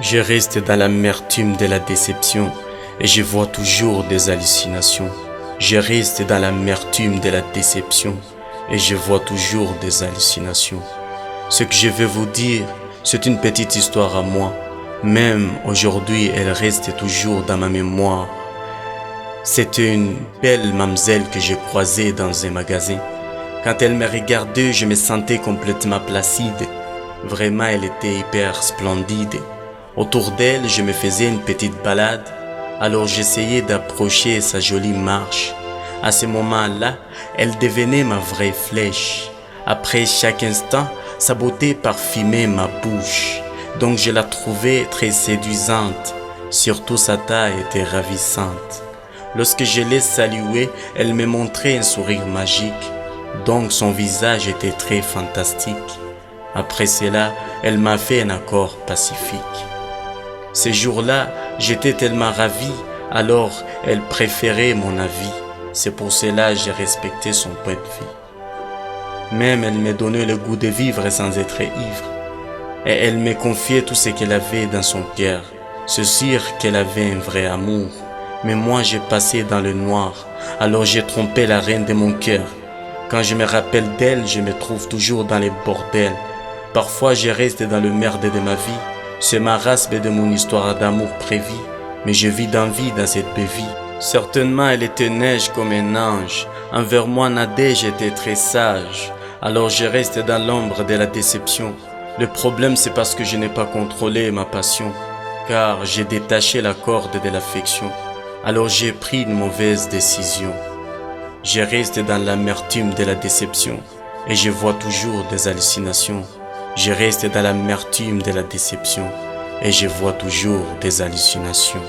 Je reste dans l'amertume de la déception et je vois toujours des hallucinations. Je reste dans l'amertume de la déception et je vois toujours des hallucinations. Ce que je vais vous dire, c'est une petite histoire à moi. Même aujourd'hui, elle reste toujours dans ma mémoire. C'était une belle mamzelle que j'ai croisée dans un magasin. Quand elle me regardait, je me sentais complètement placide. Vraiment, elle était hyper splendide. Autour d'elle, je me faisais une petite balade. Alors j'essayais d'approcher sa jolie marche. À ce moment-là, elle devenait ma vraie flèche. Après chaque instant, sa beauté parfumait ma bouche. Donc je la trouvais très séduisante. Surtout sa taille était ravissante. Lorsque je l'ai saluée, elle me montrait un sourire magique. Donc son visage était très fantastique. Après cela, elle m'a fait un accord pacifique. Ce jour-là, j'étais tellement ravi, alors elle préférait mon avis. C'est pour cela que j'ai respecté son point de vue. Même elle me donnait le goût de vivre sans être ivre. Et elle me confiait tout ce qu'elle avait dans son cœur. C'est sûr qu'elle avait un vrai amour. Mais moi j'ai passé dans le noir, alors j'ai trompé la reine de mon cœur. Quand je me rappelle d'elle, je me trouve toujours dans les bordels. Parfois je reste dans le merde de ma vie. C'est ma race de mon histoire d'amour prévue. Mais je vis d'envie dans cette vie. Certainement elle était neige comme un ange. Envers moi nadé, j'étais très sage. Alors je reste dans l'ombre de la déception. Le problème c'est parce que je n'ai pas contrôlé ma passion. Car j'ai détaché la corde de l'affection. Alors j'ai pris une mauvaise décision. Je reste dans l'amertume de la déception et je vois toujours des hallucinations. Je reste dans l'amertume de la déception et je vois toujours des hallucinations.